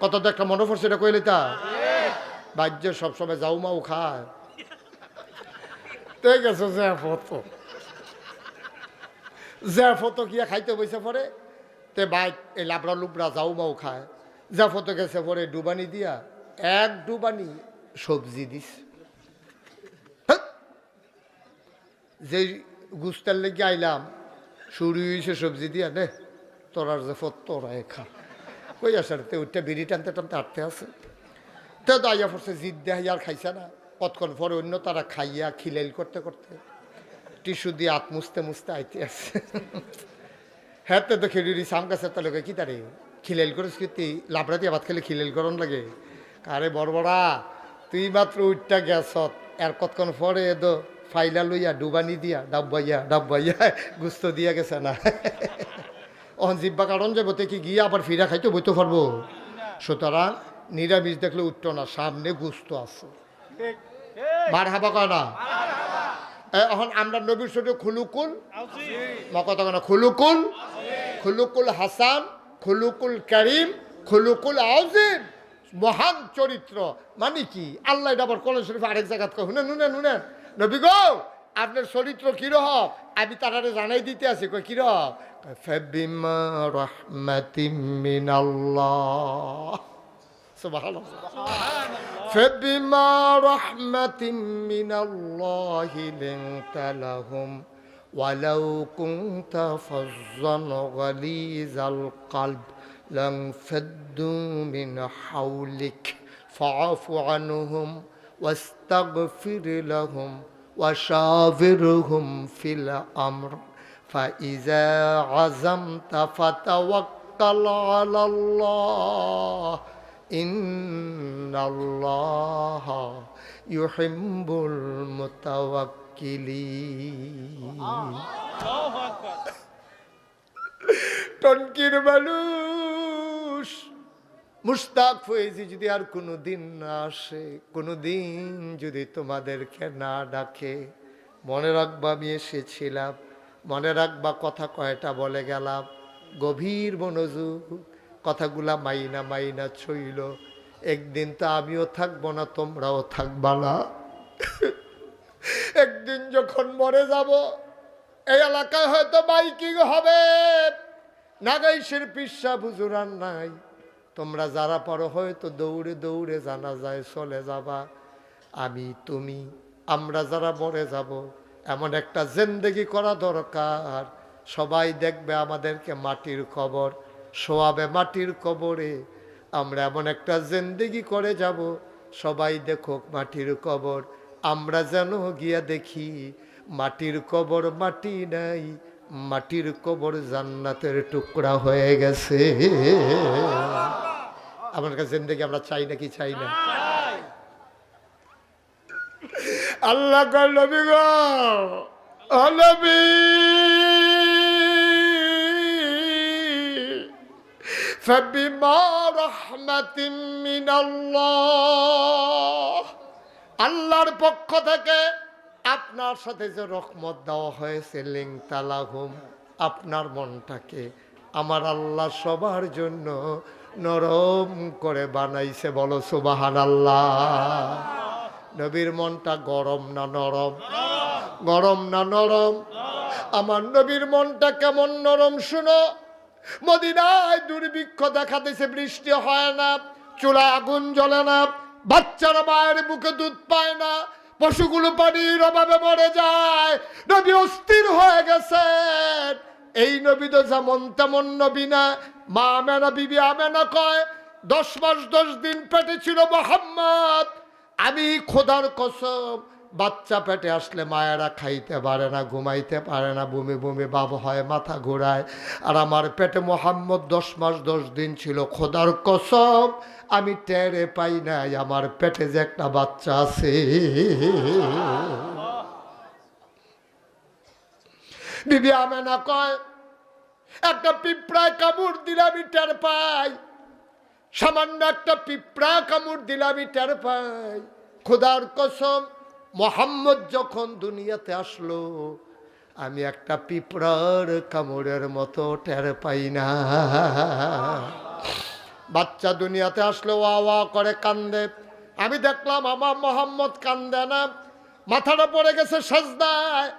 কত তো একটা মনে পড়ছে এটা কইলে তা বাহ্য সবসময় যাও মাও খায় ঠিক আছে যে ফটো গিয়া খাইতে বসে পরে তে বাইক এই লাবড়া লুবড়া যাও মাও খায় যা ফটো গেছে পরে ডুবানি দিয়া এক ডুবানি সবজি দিস যে গুস্তার লেগে আইলাম শুরু হয়েছে সবজি দিয়া নে তোরার যে ফত তোরাই খা কই আসার তে ওইটা বিড়ি টানতে টানতে আটতে আছে তে তো আইয়া পড়ছে জিদ দেহাই আর খাইছে না কতক্ষণ পরে অন্য তারা খাইয়া খিলাইল করতে করতে টিস্যু দিয়ে হাত মুছতে মুছতে আইতে আসছে হ্যাঁ তো খেলি সাম গাছের তালুকে কি তারে খিলাইল করিস কি লাবড়া দিয়ে ভাত খেলে খিলাইল করন লাগে আরে বড়বড়া তুই মাত্র উঠটা গেছত আর কতক্ষণ পরে এদো ফাইলা লইয়া ডুবানি দিয়া ডাব্বাইয়া গুস্ত দিয়া গেছে না অহন জিব্বা কারণ যাবো তে কি গিয়ে আবার ফিরা খাইতে বইতে পারবো সুতরাং নিরামিষ দেখলে উঠতো না সামনে গুস্ত আছে মার হাবা কয় না এখন আমরা নবীর সাথে খুলুকুল কথা কেন খুলুকুল হাসান খুলুকুল করিম খুলুকুল আজিম মহান চরিত্র মানে কি আল্লাহ আবার কোরআন শরীফে আরেক জায়গা নুনেন নবী গো আপনার চরিত্র কিরকম আমি তারারে জানাই দিতে আছি কই কিরকম ফাবিমা রাহমাতিম মিনাল্লাহ সুবহানাল্লাহ ফাবিমা রাহমাতিম মিনাল্লাহি লিনতা লাহুম ওয়ালাউ কুনতা ফাজ্জান গালিজাল কলব لانفضوا من حولك فاعف عنهم واستغفر لهم وشاورهم في الأمر فإذا عزمت فتوكل على الله إن الله يحب المتوكلين টনকির মানুষ মুশতাক ফয়েজি যদি আর কোনোদিন না আসে কোনোদিন যদি তোমাদেরকে না ডাকে মনে রাখবা আমি এসেছিলাম মনে রাখবা কথা কয়টা বলে গেলাম গভীর মনোযোগ কথাগুলা মাইনা ছইল একদিন তো আমিও থাকবো না তোমরাও থাকবা না একদিন যখন মরে যাব এই এলাকায় হয়তো বাইকিং হবে নাগাইশের পিসা বুজুরান নাই তোমরা যারা পারো হয়তো দৌড়ে দৌড়ে জানা যায় চলে যাবা আমি তুমি আমরা যারা মরে যাব এমন একটা জিন্দেগি করা দরকার সবাই দেখবে আমাদেরকে মাটির কবর শোয়াবে মাটির কবরে আমরা এমন একটা জিন্দেগি করে যাব সবাই দেখুক মাটির কবর আমরা যেন গিয়া দেখি মাটির কবর মাটি নাই মাটির কবর জান্নাতের টুকরা হয়ে গেছে আমার কাছে জিন্দেগি আমরা চাই নাকি চাই না আল্লাহ নবী গো ও নবী ফাবিমা রাহমাতিন মিনাল্লাহ আল্লাহর পক্ষ থেকে আপনার সাথে যে রহমত দেওয়া হয়েছে লিনতা লাহুম আপনার মনটাকে আমার আল্লাহ সবার জন্য নরম করে বানাইছে বলো সুবহানাল্লাহ নবীর মনটা গরম না নরম গরম না নরম আমার নবীর মনটা কেমন নরম শুনো মদিনায় দুর্ভিক্ষ দেখা দিয়েছে বৃষ্টি হয় না চুলা আগুন জ্বলে না বাচ্চারা মায়ের বুকে দুধ পায় না পশুগুলো পানির অভাবে মরে যায় নবী অস্থির হয়ে গেছেন এই নবী তো যেমন তেমন নবী না মা আমেনা বিবি আমেনা কয় 10 মাস 10 দিন পেটে ছিল মুহাম্মদ আমি খোদার কসম বাচ্চা পেটে আসলে মায়েরা খাইতে পারে না ঘুমাইতে পারে না বমি বমি ভাব হয় মাথা ঘোরায় আর আমার পেটে মুহাম্মদ 10 মাস 10 দিন ছিল খোদার কসম আমি টেরে পাই নাই আমার পেটে যে একটা বাচ্চা আছে বিবি আমেনা কয় একটা পিঁপড়ায় কামড় দিলে আমি টের পাই সামান্য একটা পিঁপড়া কামড় দিলে আমি টের পাই খোদার কসম মুহাম্মদ যখন দুনিয়াতে আসলো আমি একটা পিঁপড়ার কামড়ের মতো টের পাই না বাচ্চা দুনিয়াতে আসলে ওয়া ওয়া করে কান্দে। আমি দেখলাম আমার মোহাম্মদ কান্দে না, মাথাটা পড়ে গেছে সাজদায়,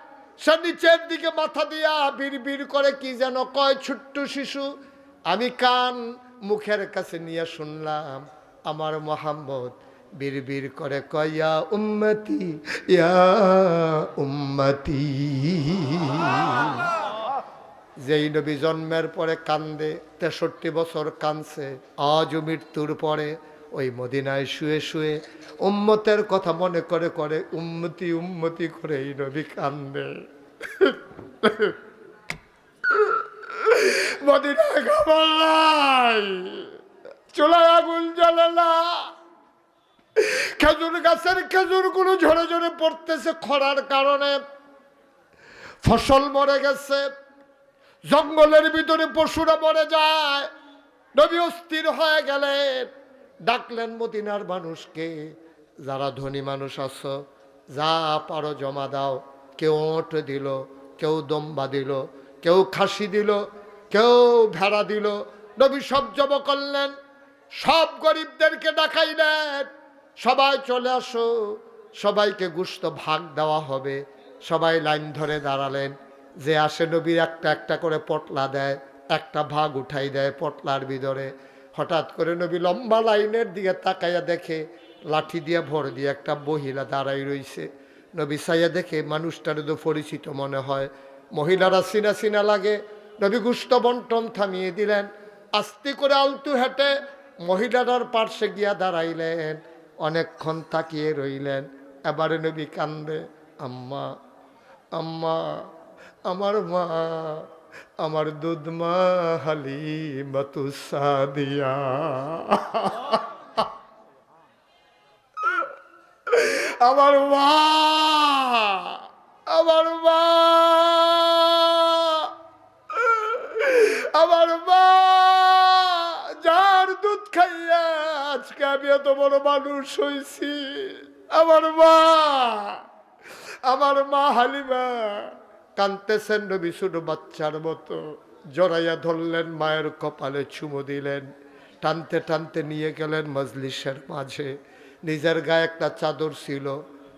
সে নিচের দিকে মাথা দিয়া বিড় করে কি যেন কয় ছোট্ট শিশু। আমি কান মুখের কাছে নিয়ে শুনলাম আমার মোহাম্মদ বিড় করে কয় ইয়া উম্মতি ইয়া উম্মতি। যেই নবী জন্মের পরে কান্দে 63 বছর কানছে, আজও মৃত্যুর পরে ওই মদিনায় শুয়ে শুয়ে উম্মতের কথা মনে করে করে উম্মতি উম্মতি করে এই নবী কান্দে। মদিনায় খাবার নাই, চুলায় আগুন জ্বলে না, খেজুর গাছের খেজুর গুলো ঝরে ঝরে পড়তেছে খরার কারণে, ফসল মরে গেছে, জঙ্গলের ভিতরে পশুরা মরে যায়। নবী অস্থির হয়ে গেলেন, ডাকলেন মদিনার মানুষকে, যারা ধনী মানুষ আছো যা পারো জমা দাও। কেউ ওট দিল, কেউ দম্বা দিল, কেউ খাসি দিল, কেউ ভেড়া দিল। নবী সব জমা করলেন, সব গরিবদেরকে ডাকাইলেন, সবাই চলে আসো, সবাইকে গোশত ভাগ দেওয়া হবে। সবাই লাইন ধরে দাঁড়ালেন, যে আসে নবীর একটা একটা করে পটলা দেয়, একটা ভাগ উঠাই দেয় পটলার ভিতরে। হঠাৎ করে নবী লম্বা লাইনের দিকে তাকাইয়া দেখে লাঠি দিয়ে ভর দিয়ে একটা মহিলা দাঁড়াই রইছে। নবী সাইয়া দেখে মানুষটার তো পরিচিত মনে হয়, মহিলারা চিনা চিনা লাগে। নবী গোশত বন্টন থামিয়ে দিলেন, আস্তে করে আলতু হেঁটে মহিলাটার পার্শ্বে গিয়া দাঁড়াইলেন, অনেকক্ষণ তাকিয়ে রইলেন। এবারে নবী কান্দে, আম্মা আম্মা, আমার মা, আমার দুধ মা হালিমাতু সাদিয়া। আমার মা, আমার মা, আমার মা, যার দুধ খাইয়া আজকে আমি এত বড় মানুষ হয়েছি। আমার মা, আমার মা হালিমা। কানতেছেন নবী ছোট বাচ্চার মতো, জড়াইয়া ধরলেন, মায়ের কপালে চুমো দিলেন, টানতে টানতে নিয়ে গেলেন মজলিসের মাঝে। নিজের গায়ে একটা চাদর ছিল,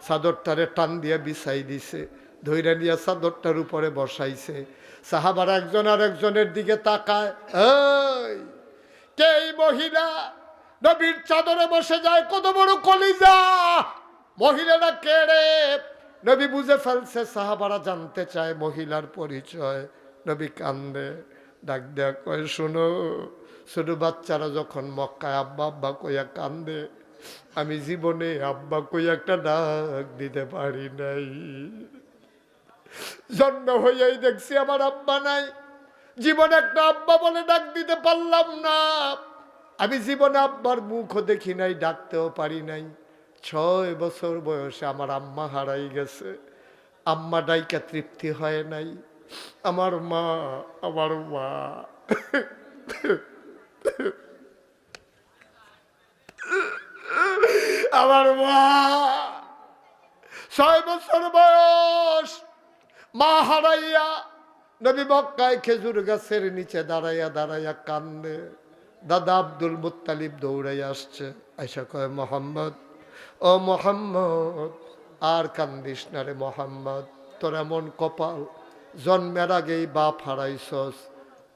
চাদরটারে টান দিয়ে বিছাই দিছে, ধৈর্য নিয়ে চাদরটার উপরে বসাইছে। সাহাবারা একজন আর একজনের দিকে তাকায়, এই কে এই মহিলা নবীর চাদরে বসে যায়, কত বড় কলিজা, মহিলাটা কে রে? নবী বুঝে ফেলছে, সাহাবারা জানতে চায় মহিলার পরিচয়। নবী কান্দে, ডাক দেয়া কয়, শোনো, ছোট বাচ্চারা যখন মক্কায় আব্বা আব্বা কইয়া কান্দে, আমি জীবনে আব্বা কইয়া একটা ডাক দিতে পারি নাই। জন্ম হইয়াই দেখছি আমার আব্বা নাই, জীবনে একটা আব্বা বলে ডাক দিতে পারলাম না। আমি জীবনে আব্বার মুখও দেখি নাই, ডাকতেও পারি নাই। 6 বছর বয়সে আমার আম্মা হারাই গেছে, আম্মা ডাইকা তৃপ্তি হয় নাই। আমার মা, আমার মা, আমার মা, 6 বছর বয়স মা হারাইয়া নবী মক্কায় খেজুর গাছের নিচে দাঁড়াইয়া দাঁড়াইয়া কান্দে। দাদা আব্দুল মুত্তালিব দৌড়াইয়া আসছে, আইসা কয়, মোহাম্মদ, ও মোহাম্মদ, আর কান্দিস না রে মোহাম্মদ, তোর এমন কপাল, জন্মের আগেই বাপ হারাইছস,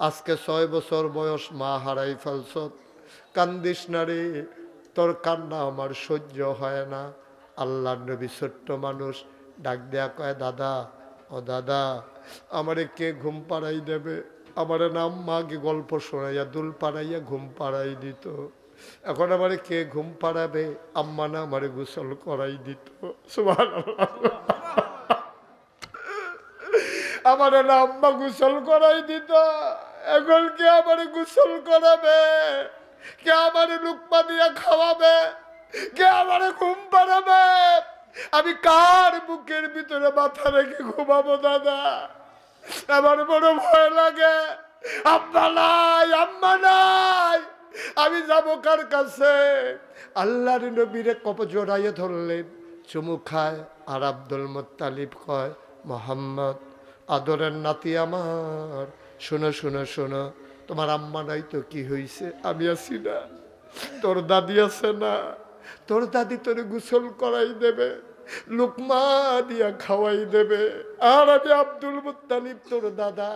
আজকে 6 বছর বয়স মা হারাই ফেলছত, কান্দিস না রে, তোর কান্না আমার সহ্য হয় না। আল্লাহর নবী ছোট্ট মানুষ, ডাক দেয়া কয়, দাদা, ও দাদা, আমারে কে ঘুম পাড়াই দেবে? আমারে নাম মাকে গল্প শোনাইয়া দুল পাড়াইয়া ঘুম পাড়াই দিত, এখন আমারে কে ঘুম পাড়াবে? আম্মা না আমারে গোসল করাই দিত। সুবহানাল্লাহ। আমারে না আম্মা গোসল করাই দিত, এখন কে আমারে গোসল করাবে? কে আমারে লুকমা দিয়া খাওয়াবে? কে আমারে ঘুম পাড়াবে? আমি কার বুকের ভিতরে মাথা রেখে ঘুমাবো দাদা? আমার বড় ভয় লাগে। আব্বা নাই, আম্মা নাই, আমি যাবো কার কাছে? আল্লাহর নবীরে কপ জড়াইয়ে ধরলেন, চুমু খায়। আর আব্দুল মুত্তালিব কয়, মোহাম্মদ, আদরের নাতি আমার, শোনো শোনো শোনো, তোমার আম্মা নাই তো কি হইছে, আমি আছি না, তোর দাদি আছে না, তোর দাদি তোরে গোসল করাই দেবে, লুকমা দিয়া খাওয়াই দেবে, আর আমি আব্দুল মুত্তালিব তোর দাদা,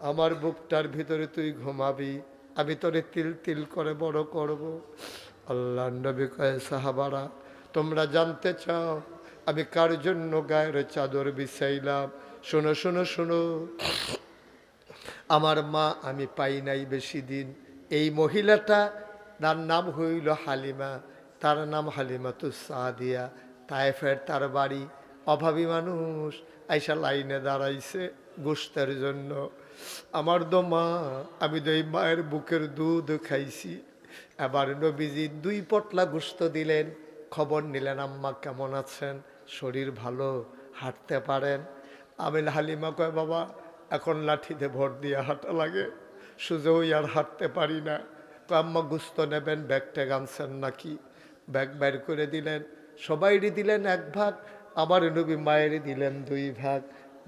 আমার বুকটার ভিতরে তুই ঘুমাবি, আমি তোরে তিল তিল করে বড় করব। আল্লাহ নবী কয়, সাহাবারা তোমরা জানতে চাও আমি কার জন্য গায়ের চাদর বিছাইলাম? শোনো শোনো শোনো, আমার মা আমি পাই নাই বেশি দিন। এই মহিলাটা, তার নাম হইল হালিমা, তার নাম হালিমাতু সাদিয়া, তায়েফের তার বাড়ি। অভাবী মানুষ আইসা লাইনে দাঁড়াইছে গোশতের জন্য। আমার তো মা, আমি তো এই মায়ের বুকের দুধ খাইছি। এবার নবীজি 2 পটলা গোশত দিলেন, খবর নিলেন আম্মা কেমন আছেন, শরীর ভালো, হাঁটতে পারেন? আমি হালিমা কয়, বাবা এখন লাঠিতে ভর দিয়ে হাঁটা লাগে, সুযোগ আর হাঁটতে পারি না। তো আম্মা গোশত নেবেন, ব্যাগটা আনছেন নাকি? ব্যাগ বের করে দিলেন, সবাইরই দিলেন 1 ভাগ, আমার নবী মায়েরই দিলেন 2 ভাগ।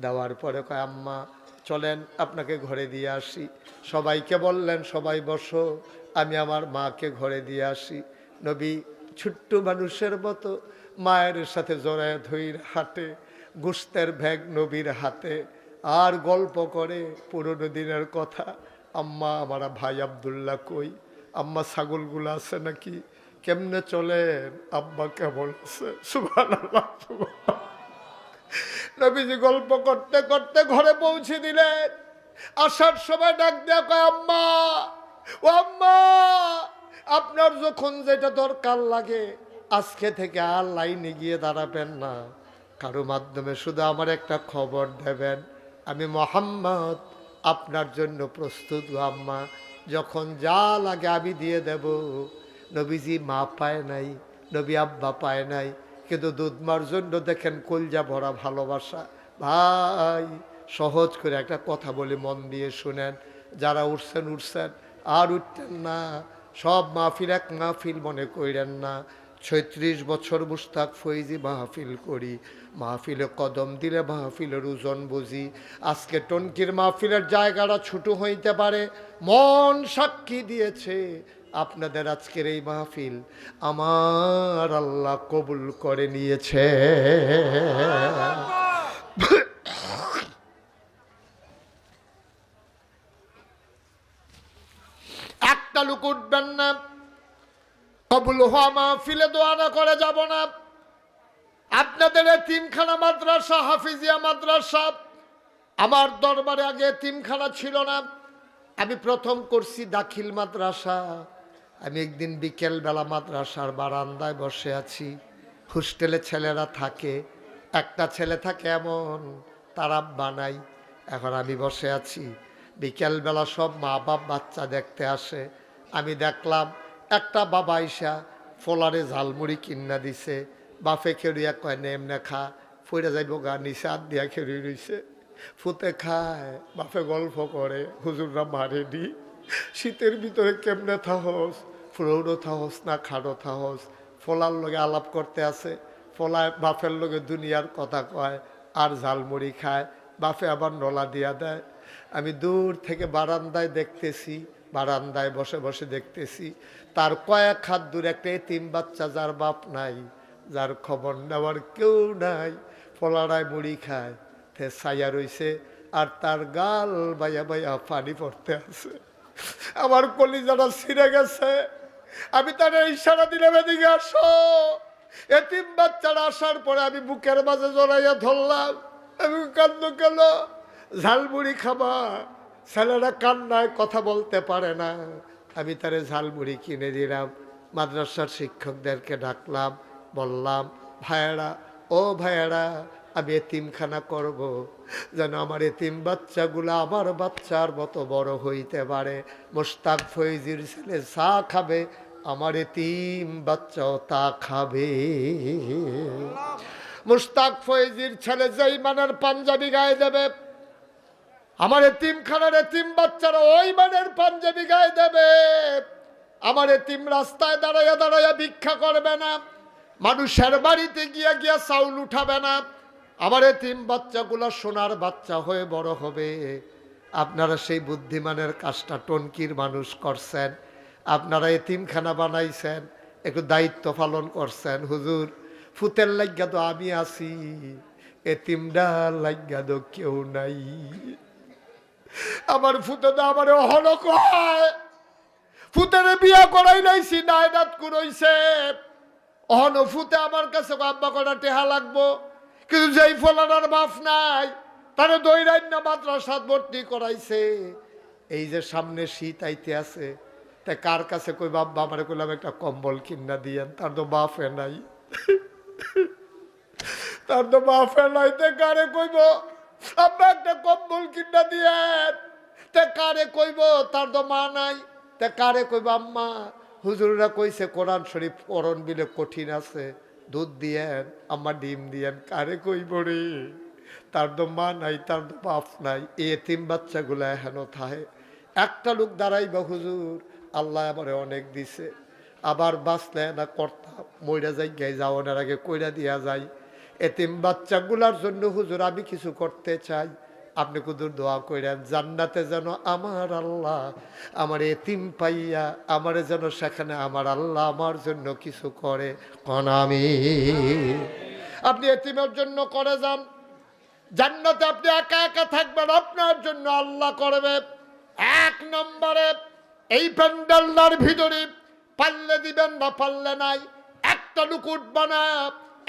দেওয়ার পরে কয়, আম্মা চলেন আপনাকে ঘরে দিয়ে আসি। সবাইকে বললেন সবাই বসো, আমি আমার মাকে ঘরে দিয়ে আসি। নবী ছোট্ট মানুষের মতো মায়ের সাথে জড়ায় ধইর হাঁটে, গোশতের ব্যাগ নবীর হাতে, আর গল্প করে পুরনো দিনের কথা। আম্মা আমার ভাই আব্দুল্লাহ কই, আম্মা ছাগলগুলো আছে নাকি, কেমনে চলেন, আব্বা কেমন আছে? সুবহানাল্লাহ। নবীজি গল্প করতে করতে ঘরে পৌঁছে দিলেন। আসার সময় ডাক দেয়া কয়, আম্মা ও আম্মা, আপনার যখন যেটা দরকার লাগে আজকে থেকে আর লাইনে গিয়ে দাঁড়াবেন না, কারো মাধ্যমে শুধু আমার একটা খবর দেবেন, আমি মোহাম্মদ আপনার জন্য প্রস্তুত গো আম্মা, যখন যা লাগে আমি দিয়ে দেব। নবীজি মা পায় নাই, নবী আব্বা পায় নাই, কিন্তু দুধমার জন্য দেখেন কলজা ভরা ভালোবাসা। ভাই সহজ করে একটা কথা বলি, মন দিয়ে শুনেন, যারা উঠছেন উঠছেন, আর উঠতেন না, সব মাহফিল এক মাহফিল মনে করেন না। 36 বছর মুস্তাক ফৈজি মাহফিল করি, মাহফিলে কদম দিলে মাহফিলের ওজন বুঝি। আজকে টনকির মাহফিলের জায়গাটা ছোট হইতে পারে, মন সাক্ষী দিয়েছে আপনাদের আজকের এই মাহফিল আমার আল্লাহ কবুল করে নিয়েছে। একটা লোক উঠবেন না, কবুল হওয়া মাহফিলে দোয়া না করে যাব না। আপনাদের এতিমখানা মাদ্রাসা, হাফিজিয়া মাদ্রাসা, আমার দরবারে আগে এতিমখানা ছিল না, আমি প্রথম করছি দাখিল মাদ্রাসা। আমি একদিন বিকেলবেলা মাদ্রাসার বারান্দায় বসে আছি, হোস্টেলে ছেলেরা থাকে, একটা ছেলে থাকে এমন তারা বানাই। এখন আমি বসে আছি, বিকেলবেলা সব মা বাপ বাচ্চা দেখতে আসে। আমি দেখলাম একটা বাবা আইসা ফোলারে ঝালমুড়ি কিন্না দিছে, বাপে খেড়িয়া কয় নে এমনে খা, ফইরা যাইব গা, নিচে হাত দিয়া খেড়ি রইছে, ফুতে খায়, বাপে গল্প করে, হুজুররা মারে দি, শীতের ভিতরে কেমনে থাহস, ফ্রৌড়ো থাহস না খাড়ো থাহস, ফোলার লগে আলাপ করতে আছে, ফোলায় বাপের লগে দুনিয়ার কথা কয়, আর ঝালমুড়ি খায়, বাপে আবার নলা দিয়া দেয়। আমি দূর থেকে বারান্দায় দেখতেছি, বারান্দায় বসে বসে দেখতেছি, তার কয়েক হাত দূর একটা এতিম বাচ্চা, যার বাপ নাই, যার খবর নেওয়ার কেউ নাই, ফলারায় মুড়ি খায়, তে ছায়া রইছে, আর তার গাল বাইয়া বাইয়া পানি পড়তে আছে। আমার কলিজাটা ছিঁড়ে গেছে। আমি তার ইশারা দিলাম এদিকে আসো। এতিম বাচ্চারা আসার পরে আমি বুকের মাঝে জড়াইয়া ধরলাম, আমি কান্দ কেন, ঝালমুড়ি খাবা? ছেলেরা কান্নায় কথা বলতে পারে না। আমি তারে ঝালমুড়ি কিনে দিলাম, মাদ্রাসার শিক্ষকদেরকে ডাকলাম, বললাম ভাইয়েরা, ও ভাইয়েরা, আমি এতিমখানা করব, যেন আমার এতিম বাচ্চাগুলো আমার বাচ্চার মতো বড় হইতে পারে। মোস্তাক ফৈজির ছেলে চা খাবে, আমার এতিম বাচ্চাও তা খাবে। মোস্তাক ফৈজির ছেলে যেই মানের পাঞ্জাবি গায়ে দেবে, আমার এতিমখানার এতিম বাচ্চারা ওই মানের পাঞ্জাবি গায়ে দেবে। আমার এতিম রাস্তায় দাঁড়াইয়া দাঁড়াইয়া ভিক্ষা করবে না, মানুষের বাড়িতে গিয়া গিয়া চাউল উঠাবে না। আমার এতিম বাচ্চাগুলো সোনার বাচ্চা হয়ে বড় হবে। আপনারা সেই বুদ্ধিমানের কাজটা টনকির মানুষ করছেন, আপনারা এতিমখানা বানাইছেন, একটু দায়িত্ব পালন করছেন। হুজুর ফুতের লাগিয়া তো আমি আছি, এতিমডার লাগিয়া তো কেউ নাই। আমার ফুতে তো আমার অহনো কয়, ফুতের বিয়া করাই নাইছি, নায়নাত কুরইছে, অহন ফুতে আমার কাছে আব্বা কটা টেহা লাগবো। কিন্তু যেই ফলানার বাপ নাই, তারে দৈরান্য না মাদ্রাসাত ভর্তি করাইছে। এই যে সামনে শীত আইতে আছে, তা কার কাছে কই বাবা আমারে কইলাম একটা কম্বল কিনা দিয়েন, তার তো বাপে নাই, তার তো বাপে নাই, তে কারে কইব আব্বা একটা কম্বল কিনা দিয়েন, তে কারে কইব তার তো মা নাই, তে কারে কইব আম্মা হুজুররা কইছে কোরআন শরীফ পড়ন বিলে কঠিন আছে, দুধ দিয়েন আম্মা ডিম দিয়েন, কারে কইব রে, তার তো মা নাই, তার তো বাপ নাই। এই এতিম বাচ্চাগুলা হেন থাহে। একটা লোক দাঁড়াইবা হুজুর আল্লাহ আমারে অনেক দিছে, আবার বাঁচলে না করতাম, মইরা যাই গাই যাওয়ার আগে কইরা দিয়া যাই। এতিম বাচ্চাগুলার জন্য হুজুর আমি কিছু করতে চাই, আপনি কুদুর দোয়া কইরেন জান্নাতে যেন আমার আল্লাহ আমার এতিম পাইয়া আমারে যেন সেখানে আমার আল্লাহ আমার জন্য কিছু করে কোন আমি। আপনি এতিমের জন্য করে যান, জান্নাতে আপনি একা একা থাকবেন, আপনার জন্য আল্লাহ করবে। এক নম্বরে এই প্যান্ডেলটার ভিতরে পারলে দিবেন না পারলে নাই, একটা লুক উঠবা না,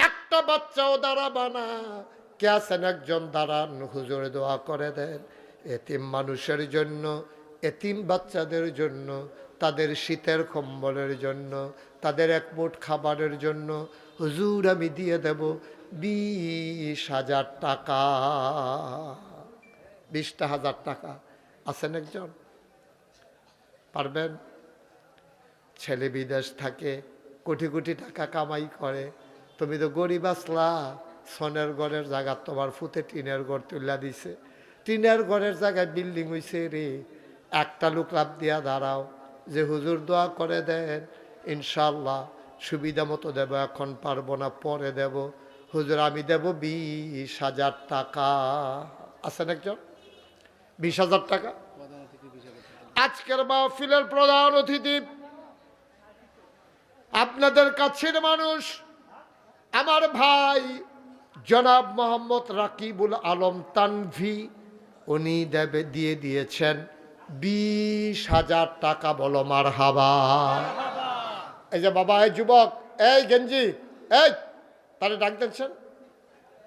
একটা বাচ্চাও দাঁড়াবা না। কে আছেন একজন দাঁড়ান, হুজুরে দোয়া করে দেন এতিম মানুষের জন্য, এতিম বাচ্চাদের জন্য, তাদের শীতের কম্বলের জন্য, তাদের এক মুঠ খাবারের জন্য। হুজুর আমি দিয়ে দেব 20,000 টাকা, 20,000 টাকা। আছেন একজন পারবেন? ছেলে বিদেশ থাকে, কোটি কোটি টাকা কামাই করে, তুমি তো গরিব আসলা, সোনের ঘরের জায়গা তোমার ফুতে টিনের ঘর তুলে দিছে, টিনের ঘরের জায়গায় বিল্ডিং হইছে রে। একটা লোক লাভ দিয়া দাঁড়াও যে হুজুর দোয়া করে দেন ইনশাল্লাহ সুবিধা মতো দেব, এখন পারবো না পরে দেব। হুজুর আমি দেব 20,000 টাকা। আছেন একজন? 20,000 টাকা। আজকের মাহফিলের প্রধান অতিথি আপনাদের কাছের মানুষ, আমার ভাই জনাব মোহাম্মদ রাকিবুল আলম তানভি, উনি দিয়ে দিয়েছেন 20,000 টাকা। বলো মারহাবা। এই যে বাবা, এই যুবক, এই গেঞ্জি, এই তারে ডাক দেখছেন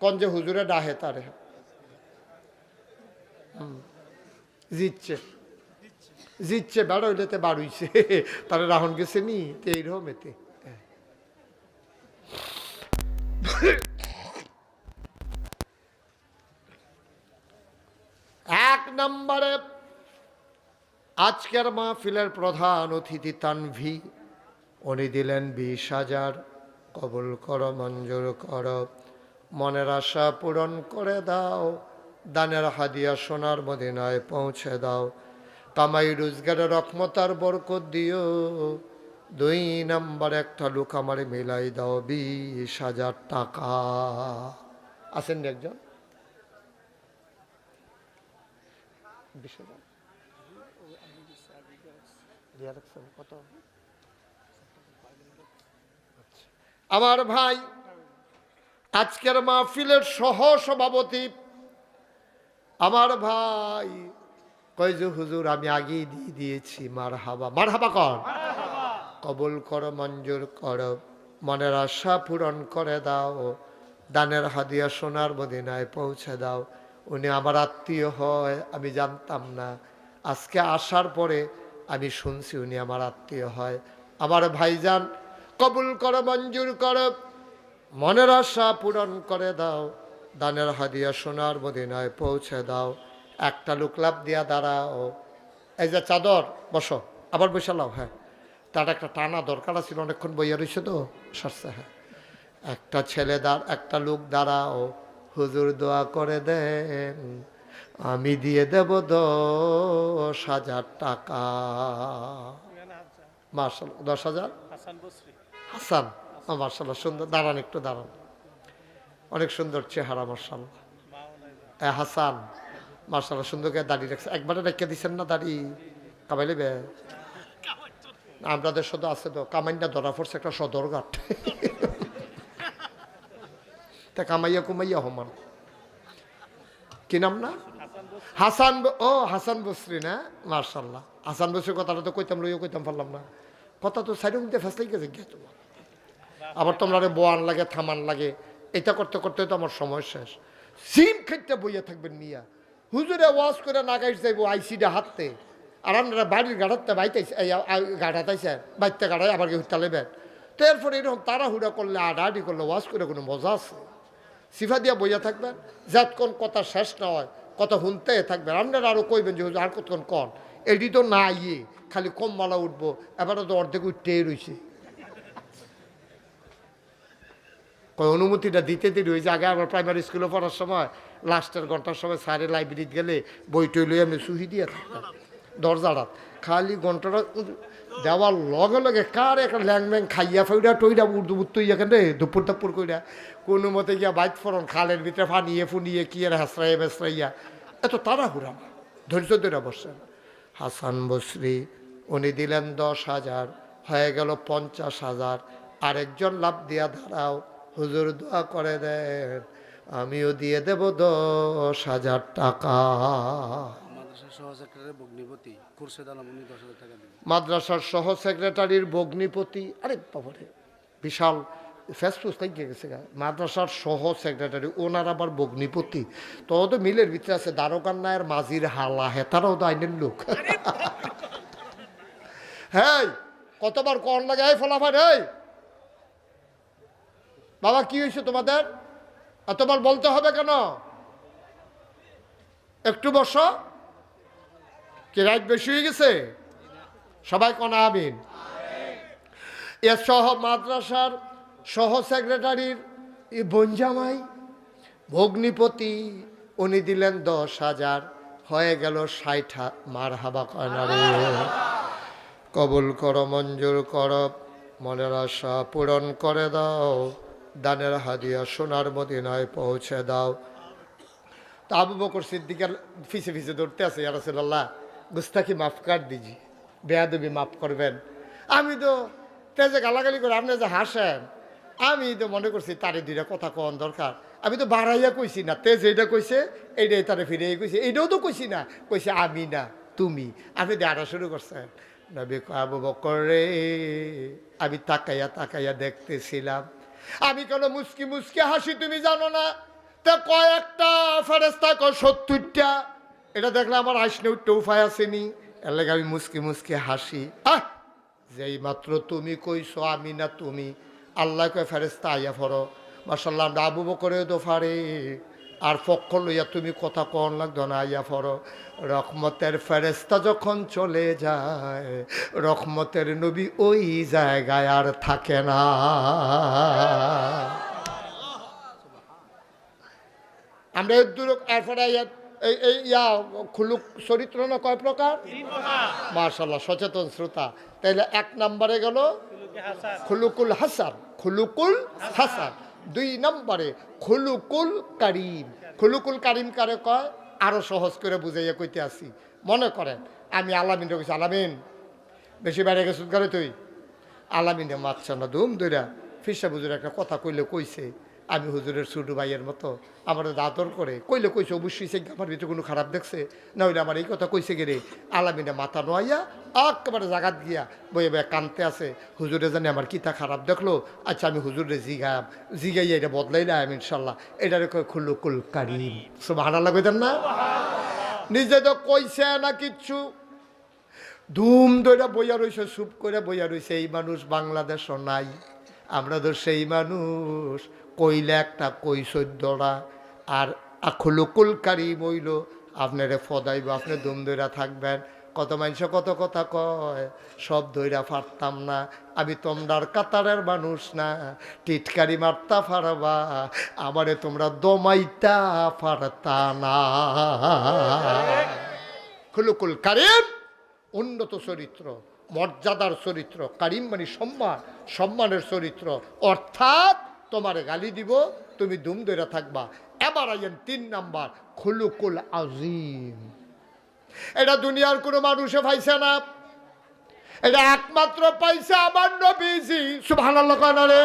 কোন যে হুজুরে ডাহে তারে জিতছে জিতছে বেড়া হইলেতে বাড়ুইছে, তারা রাহন গেছে নি তো এইরকম এতে। এক নম্বরে আজকের মাহফিলের প্রধান অতিথি তানভি, উনি দিলেন 20,000। কবুল করো, মঞ্জুর করো, মনের আশা পূরণ করে দাও, দানের হাদিয়া সোনার মদিনায় পৌঁছে দাও, কামাই রোজগারের রহমতার বরকত দিও। 2 নম্বর একটা লোক আমার মিলাই দাও 20,000 টাকা। আছেন একজন? 20,000 কত? আমার ভাই আজকের মাহফিলের সহ সভাপতি আমার ভাই কই যে হুজুর আমি আগেই দিয়ে দিয়েছি। মারহাবা, মারহাবা কর। কবুল করো, মঞ্জুর করো, মনের আশা পূরণ করে দাও, দানের হাদিয়া সোনার মদিনায় পৌঁছে দাও। উনি আমার আত্মীয় হয়, আমি জানতাম না, আজকে আসার পরে আমি শুনছি উনি আমার আত্মীয় হয়। আমার ভাইজান কবুল করো, মঞ্জুর করো, মনের আশা পূরণ করে দাও, দানের হাদিয়া সোনার মদিনায় পৌঁছে দাও। একটা লোক লাভ দিয়া দাঁড়াও। এই যে চাদর, বসো, আবার বসালাও। হ্যাঁ, তার একটা টানা দরকার ছিল, অনেকক্ষণ বইয়া রয়েছে তো সারছে। হ্যাঁ, একটা ছেলে একটা লোক দাঁড়াও, হুজুর দোয়া করে দেন আমি দিয়ে দেব 10,000 টাকা। মার্শাল্লাহ, 10,000। হাসান, মার্শাল্লাহ, সুন্দর, দাঁড়ান একটু দাঁড়ান, অনেক সুন্দর চেহারা মার্শাল্লাহ। হাসান মার্শাল্লাহ সুন্দর করে দাড়ি রাখছে, একবারে রেখে দিচ্ছেন না দাড়ি কামাইলে বে আমাদের শুধু আছে তো কামাইনা ধরা পড়ছে একটা সদরঘাট তা কামাইয়া কুমাইয়া হমান কি নাম না হাসান, ও হাসান বসরি না, মার্শাল্লাহ হাসান বসরির কথাটা তো কইতাম লইও কইতাম পারলাম না, কথা তো সাইড মধ্যে ফেসলাই গেছে গিয়ে তোমার, আবার তোমরা বোয়ান লাগে থামান লাগে, এটা করতে করতে তো আমার সময় শেষ। সিম খেতে বইয়া থাকবেন মিয়া, হুজুরে ওয়াজ করে না গাইছে যাইব আইসিটা হাঁটতে, আর আপনারা বাড়ির গাড়াতে বাইতাইছে গাড়াতাইছে বাইতে গাড়াই আবার কেউ তালেবেন, তো এরপরে এরকম তাড়াহুড়া করলে আডাআডি করলে ওয়াজ করে কোনো মজা আছে? সিফা দিয়া বইয়া থাকবেন, যতক্ষণ কথা শেষ না হয় কথা শুনতে থাকবেন, আপনারা আরও কইবেন যে হুজুর আর কতক্ষণ কন, এটি তো না ইয়ে খালি কম মালা উঠবো, এবারে তো অর্ধেক উঠতেই রয়েছে, অনুমতিটা দিতে দেরি হয়েছে। আগে আবার প্রাইমারি স্কুলে পড়ার সময় লাস্টের ঘন্টার সময় স্যারের লাইব্রেরিতে গেলে বই টই লই আমি সুহি দিয়ে থাকতাম দরজাটা, খালি ঘন্টাটা দেওয়ার লগে লগে কার একটা ল্যাংম্যাং খাইয়া ফাইরা টইরা উর্দু বুত্তু ইয়াকেন রে দুপুর টাপুর কইরা কোনো মতে গিয়া বাইক ফরন খালের ভিতরে ফানিয়ে ফুনিয়ে কি আর হাসরাইয়া বেসরাইয়া, এত তাড়াহুড়া না, ধৈর্য ধরে বসছেন। হাসান বসরি উনি দিলেন 10,000, হয়ে গেল 50,000, আরেকজন লাভ দিয়া দাঁড়াও, হুজুর দোয়া করে দেন আমিও দিয়ে দেব 10,000 টাকা। মাদ্রাসার সহ সেক্রেটারির ভগ্নিপতি, আরে বাবারে বিশাল ফেসফুস তাই গেছে, মাদ্রাসার সহ সেক্রেটারি ওনার আবার ভগ্নিপতি, তো তো মিলের ভিতরে আছে দারোগান নায়ের মাঝির হালা, হেতারাও তো আইনের লোক। হ্যাঁ কতবার কন লাগে এই ফলাফল, এই বাবা কি হয়েছে তোমাদের এতবার বলতে হবে কেন, একটু বসো, কি রাত বেশি হয়ে গেছে? সবাই কোন আমিন। এর সহ মাদ্রাসার সহ সেক্রেটারির বনজামাই ভগ্নিপতি উনি দিলেন 10,000, হয়ে গেল 60। মারহাবা কয়নারে, কবুল করো মঞ্জুর করো, মনের আশা পূরণ করে দাও, দানের হাদিয়া সোনার মদিনায় পৌঁছে দাও। তো আবু বকর সিদ্দিকের ফিসে ফিসে ধরতে আছে, ইয়া রাসূলুল্লাহ গুস্তাখি মাফ কর দিজি, বেয়াদবি মাফ করবেন। আমি তো তেজে গালাগালি করে আপনি যে হাসেন, আমি তো মনে করছি তারে দুইটা কথা কন দরকার, আমি তো বাড়াইয়া কইছি না, তেজ এইটা কইছে এইটাই তারে ফিরে কইছে, এইটাও তো কইছি না, কইছে আমি না তুমি, আপনি দেওয়াটা শুরু করছেন। নবী আবু বকর রে, আমি তাকাইয়া তাকাইয়া দেখতেছিলাম, আমি কেন মুস্কি মুস্কি হাসি তুমি জানো না, তা কয়েকটা ফেরেস্তা 70টা, এটা দেখলে আমার হাসনে উঠতে উপায় আসেনি, এর লাগে আমি মুস্কি মুস্কি হাসি। যেই মাত্র তুমি কইছো আমি না তুমি, আল্লাহ কয় ফেরেস্তা আইয়া ফরো, মাশাআল্লাহ আমরা আবু বকরেও তো ফারে, আর পক্ষ লইয়া তুমি কথা কন লাগতো না, আইয়া ফরো। রহমতের ফেরেস্তা যখন চলে যায়, রহমতের নবী ওই জায়গায় আর থাকে না। আমরা দূর এরপরে খুলুক চরিত্র না কয় প্রকার, মাশাআল্লাহ সচেতন শ্রোতা, তাইলে 1 নম্বরে গেল খুলুকুল হাসান, খুলুকুল হাসান। 2 নম্বরে খুলুকুল কারিম। খুলুকুল কারিম কারে কয় আরো সহজ করে বুঝাইয়া কইতে আসি। মনে করেন আমি আলামিন কইছি, আলামিন বেশি বাইরে গেছ করে তুই, আলামিনে মাতছ না ধুম দইরা ফিরসা হুজুর একটা কথা কইলে কইছে, আমি হুজুরের ছোট ভাইয়ের মতো আমার আদর করে কইলে কইছে, অবশ্যই সে আমার ভিতরে কোনো খারাপ দেখছে না, হইলে আমার এই কথা কইছে গেলে আলামিনে মাথা নোয়াইয়া একেবারে জাগাত গিয়া বইয়ে বইয়া কানতে আছে, হুজুরে জানে আমার কিতা খারাপ দেখলো, আচ্ছা আমি হুজুরে জিগাইয়া এটা বদলাইলাম ইনশাল্লাহ, এটারে কয় খুলুকুল কারিম। সুবহানাল্লাহ কইতেন না? নিজে তো কইছে না কিচ্ছু, ধুম ধরে বইয়া রইছে, চুপ করে বইয়া রইছে। এই মানুষ বাংলাদেশও নাই, আমরা তো সেই মানুষ, কইলে একটা কই 14টা, আর খুলুকুল কারিম হইল আপনারে ফদাইব, আপনি ধুম ধইরা থাকবেন। কত মানুষ কত কথা কয়, সব ধইরা পারতাম না, আমি তোমরার কাতারের মানুষ না, টিটকারি মারতা পারবা, আমারে তোমরা দমাইতা পারতা না। খুলুকুল কারিম উন্নত চরিত্র, মর্যাদার চরিত্র, কারিম মানে সম্মান, সম্মানের চরিত্র, অর্থাৎ তোমারে গালি দিব তুমি দুম ধরে থাকবা। এবার আইয়েন 3 নাম্বার, খুলুকুল আজিম। এটা দুনিয়ার কোনো মানুষে পাইছে না, এটা একমাত্র পাইছে আমার নবীজি। সুবহানাল্লাহ কানারে,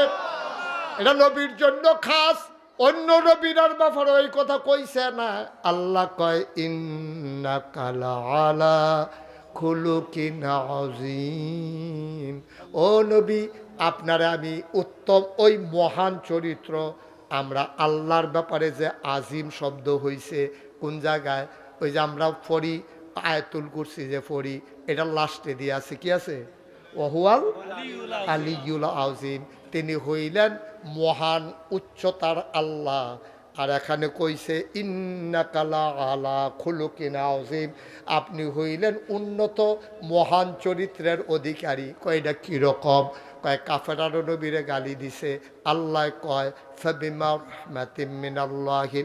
এটা নবীর জন্য খাস, অন্য নবীরার ব্যাপারে এই কথা কইছে না। আল্লাহ কয় ইন্নাকা লাআলা খুলুকিন আযীম। ও নবী, আপনারে আমি উত্তম ওই মহান চরিত্র, আমরা আল্লাহর ব্যাপারে যে আজিম শব্দ হইছে কোন জায়গায়, ওই যে আমরা পড়ি আয়াতুল কুরসি যে পড়ি, এটা লাস্টে দিয়ে আছে, কি আছে? ওহুয়াল আলিয়ুল আযীম, তিনি হইলেন মহান উচ্চতার আল্লাহ। আর এখানে কইছে ইন্নাকা লাআলা খুলুকিন আযীম, আপনি হইলেন উন্নত মহান চরিত্রের অধিকারী। কয়টা কিরকম? কয় কাফেরার নবীরে গালি দিছে, আল্লাহ কয় ফাবিমা রাহমাতিম মিনাল্লাহি।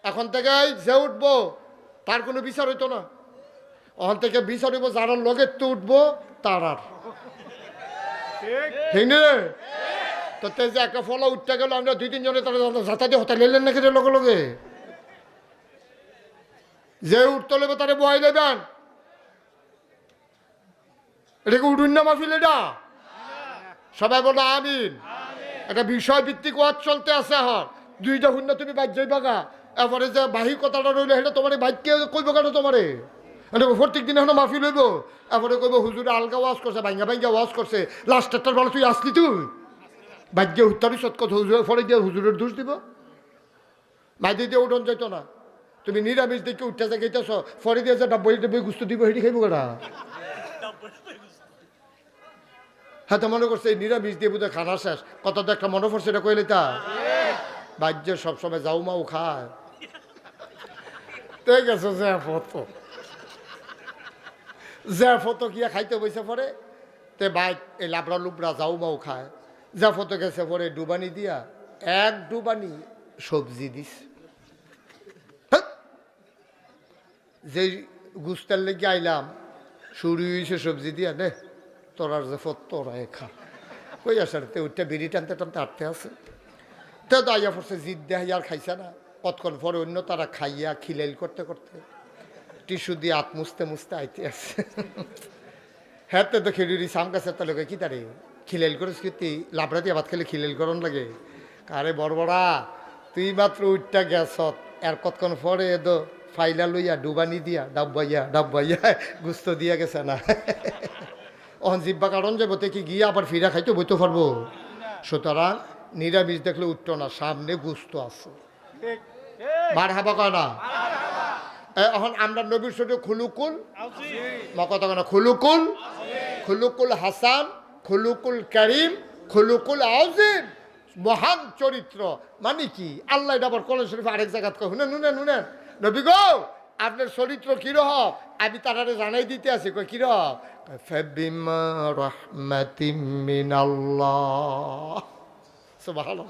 এখন থেকে যে উঠবো তার কোনো বিচার হইতো না, ওখান থেকে বিচার হইব যারা লগে তো উঠবো তার। আর ঠিক না? তো যে একটা ফলা উঠতে গেল, আমরা 2-3 জনে তারা যাতা দিয়ে হতা লেলেন নাকি লগে লগে, যে উঠতে লেবে তারা বহাই লেবেন। এটাকে উঠুন না মাহফিল, এটা সবাই বলো আমিন। একটা বিষয় ভিত্তিক ওয়াজ চলতে আছে, এখন 2টা হুন্না তুমি বাইক যাই বাগা, এরপরে যে বাহি কথাটা রইলে সেটা তোমার বাইককে কইব কেন তোমারে? প্রত্যেক দিন এখন মাহফিল হইব, এরপরে কইব হুজুরে আলগা ওয়াজ করছে, ভাঙ্গা ভাঙ্গা ওয়াজ করছে, লাস্টেরটার বলো তুই আসলি, তুই ভাগ্যে উত্তরই সৎকথ হুজুরের ফলে দিয়ে হুজুরের দোষ দিব। মাইদি দিয়ে উঠন যাইতো না, তুমি নিরামিষ দিকে উঠতে যা গেইতেছ, ফরে দিয়ে যে ডাব্বই গুস্ত দিব, সেটি খাইব কেনা? হ্যাঁ, তো মনে করছে এই নিরামিষ দিয়ে বোধহয় খানা শেষ, কত তো একটা মনে পড়ছে, এটা কইলে তা বাহ্যের সবসময় যাও মাও খায়। ঠিক আছে, যে ফটো গিয়া খাইতে বসে পরে তে বাইক এই লাবড়া লুবড়া যাও মাও খায়, যা ফটো গেছে পরে ডুবানি দিয়া 1 ডুবানি সবজি দিস। যে গুস্তার লেগে আইলাম শুরু হয়েছে সবজি দিয়া, নে তোরার যে ফত তোরাই খা। কই আসার তে উঠতে বিড়ি টানতে টানতে আটতে আছে, তে দাইয়া পড়ছে জিদ দেয় আর খাইছে না। কতক্ষণ পরে অন্য তারা খাইয়া খিলাইল করতে করতে টিস্যু দিয়ে হাত মুছতে মুছতে আইতে আসছে। হ্যাঁ, তো খেড়ি সাম গাছে তো লোকে কি তারে খিলাইল করিস, কি লাবড়া দিয়ে ভাত খেলে খিলাইল করন লাগে? আরে বড়বড়া, তুই মাত্র উঠটা গেছ, আর কতক্ষণ পরে এদো ফাইলা লইয়া ডুবানি দিয়া ডাব্বাইয়া গুস্ত দিয়া গেছে না। অহন জিব্বা কারণ যাবো তে কি গিয়ে আবার ফিরা খাইতে বইতে পারবো? সুতরাং নিরামিষ দেখলে উঠতো না, সামনে গুস্ত আছে। মার হাবা কয় না? এখন আমরা নবীর সাথে খুলুকুল কথা কেন, খুলুকুল হাসান, খুলুকুল করিম, খুলুকুল আযীম, মহান চরিত্র। মানে কি? আল্লাহ এটা আবার কোরআন শরীফে আরেক জায়গা কয়, শুনেন নবী গো, আপনার চরিত্র কিরকম আমি তারারে জানাই দিতে আছি। কই কিরকম? ফাবিমা রাহমাতিম মিনাল্লাহ, সুবহানাল্লাহ,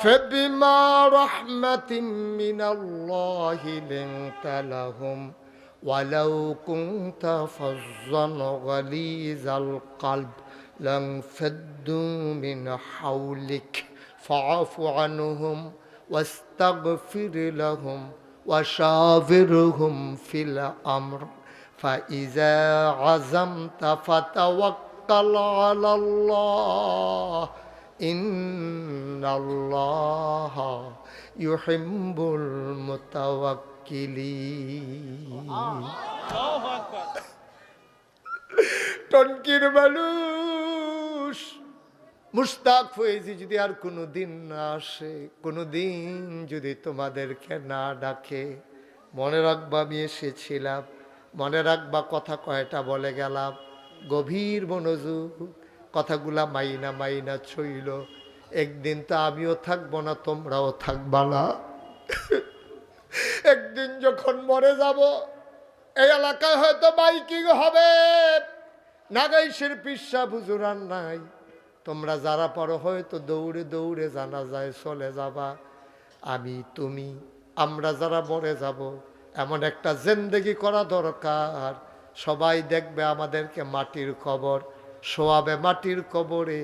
ফাবিমা রাহমাতিম মিনাল্লাহি লিনতা লাহুম ওয়ালাউ কুনতা ফাজ্জান গালিজাল কলব লানফাদ্দু মিন হাওলিক ফাআফু আনহুম ওয়াস্তাগফির লাহুম ওয়াশাবিরহুম ফিল আমর ফাইযা আযামতা ফাতাওয়াক্কাল আলাল্লাহ ইন্নাল্লাহা ইউহিব্বুল মুতাওয়াক্কিলিন। টনকির মানুষ মুশতাক ফয়েজি যদি আর কোনোদিন না আসে, কোনোদিন যদি তোমাদেরকে না ডাকে, মনে রাখবা আমি এসেছিলাম, মনে রাখবা কথা কয়টা বলে গেলাম, গভীর মনোযোগ, কথাগুলা মাইনা ছইল। একদিন তো আমিও থাকবো না, তোমরাও থাকবা না। একদিন যখন মরে যাব, এই এলাকায় হয়তো বাইকিং হবে, নাগাইশের পিসা বুজুরান নাই, তোমরা যারা পারো হয়তো দৌড়ে দৌড়ে জানাজায় চলে যাবা। আমি তুমি আমরা যারা মরে যাব, এমন একটা জিন্দেগি করা দরকার, সবাই দেখবে আমাদেরকে মাটির কবর শোয়াবে, মাটির কবরে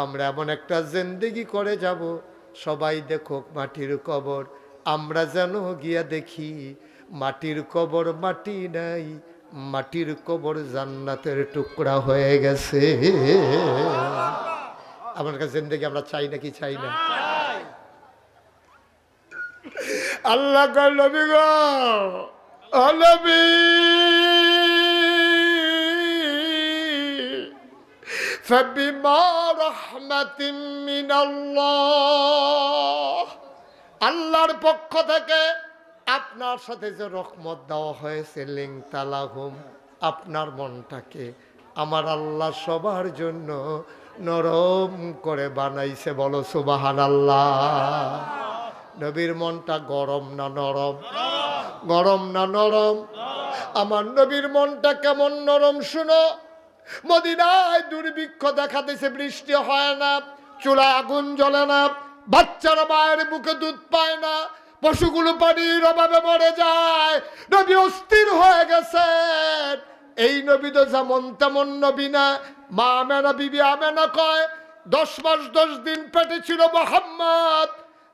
আমরা এমন একটা জিন্দেগি করে যাব সবাই দেখো মাটির কবর, আমরা যেন গিয়া দেখি মাটির কবর মাটি নাই, মাটির কবর জান্নাতের টুকরা হয়ে গেছে। আমার কাছে জিন্দেগি আমরা চাই নাকি চাই না? আল্লাহ কয় নবী গো, ও নবী فبما رحمة من الله, আল্লাহর পক্ষ থেকে আপনার সাথে যে রহমত দেওয়া হয়েছে, লিং তালাহুম, আপনার মনটাকে আমার আল্লাহ সবার জন্য নরম করে বানাইছে। বলো সুবহানাল্লাহ। নবীর মনটা গরম না নরম? গরম না নরম? আমার নবীর মনটা কেমন নরম শুনো। মদিনায় দুর্ভিক্ষ দেখা দিয়েছে, বৃষ্টি হয় না, চুলায় আগুন জ্বলে না, বাচ্চারা মায়ের বুকে দুধ পায় না, পশুগুলো পানির অভাবে মরে যায়। নবী অস্থির হয়ে গেছেন। এই নবী তো যেমন তেমন নবী না। মা আমেনা, বিবি আমেনা কয় 10 মাস 10 দিন পেটে ছিল মুহাম্মদ।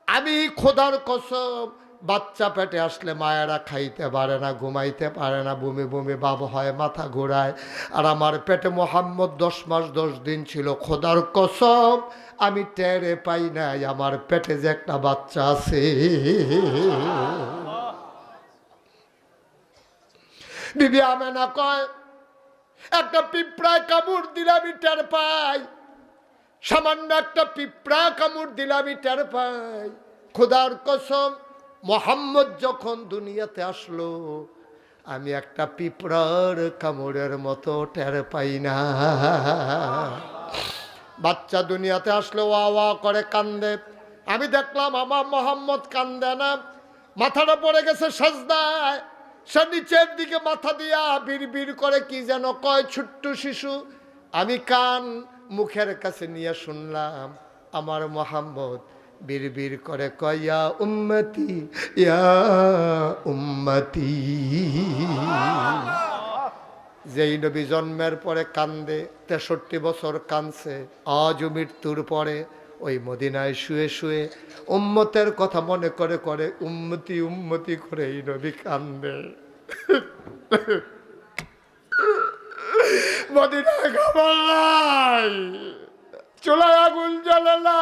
আমি খোদার কসম, বাচ্চা পেটে আসলে মায়েরা খাইতে পারে না, ঘুমাইতে পারে না, বমি বমি ভাব হয়, মাথা ঘোরায়। আর আমার পেটে মুহাম্মদ 10 মাস 10 দিন ছিল। খোদার কসম আমি টেরে পাই নাই আমার পেটে যে একটা বাচ্চা আছে। বিবি আমেনা কয় একটা পিঁপড়ায় কামড় দিলে আমি টের পাই, সামান্য একটা পিঁপড়া কামড় দিলে আমি টের পাই। খোদার কসম মুহাম্মদ যখন দুনিয়াতে আসলো, আমি একটা পিঁপড়ার কামড়ের মতো টের পাই না। বাচ্চা দুনিয়াতে আসলে ওয়া ওয়া করে কান্দে, আমি দেখলাম আমার মুহাম্মদ কান্দে না, মাথাটা পড়ে গেছে সাজদায়, সে নিচের দিকে মাথা দিয়া বিড় করে কি যেন কয় ছোট্ট শিশু। আমি কান মুখের কাছে নিয়ে শুনলাম আমার মুহাম্মদ বিড় করে কয় ইয়া উম্মতি, ইয়া উম্মতি। যেই নবী জন্মের পরে কান্দে, 63 বছর কানছে, আজও মৃত্যুর পরে ওই মদিনায় শুয়ে শুয়ে উম্মতের কথা মনে করে করে উম্মতি উম্মতি করে এই নবী কান্দে। মদিনায় খাবার নাই, চুলায় আগুন জ্বলে না,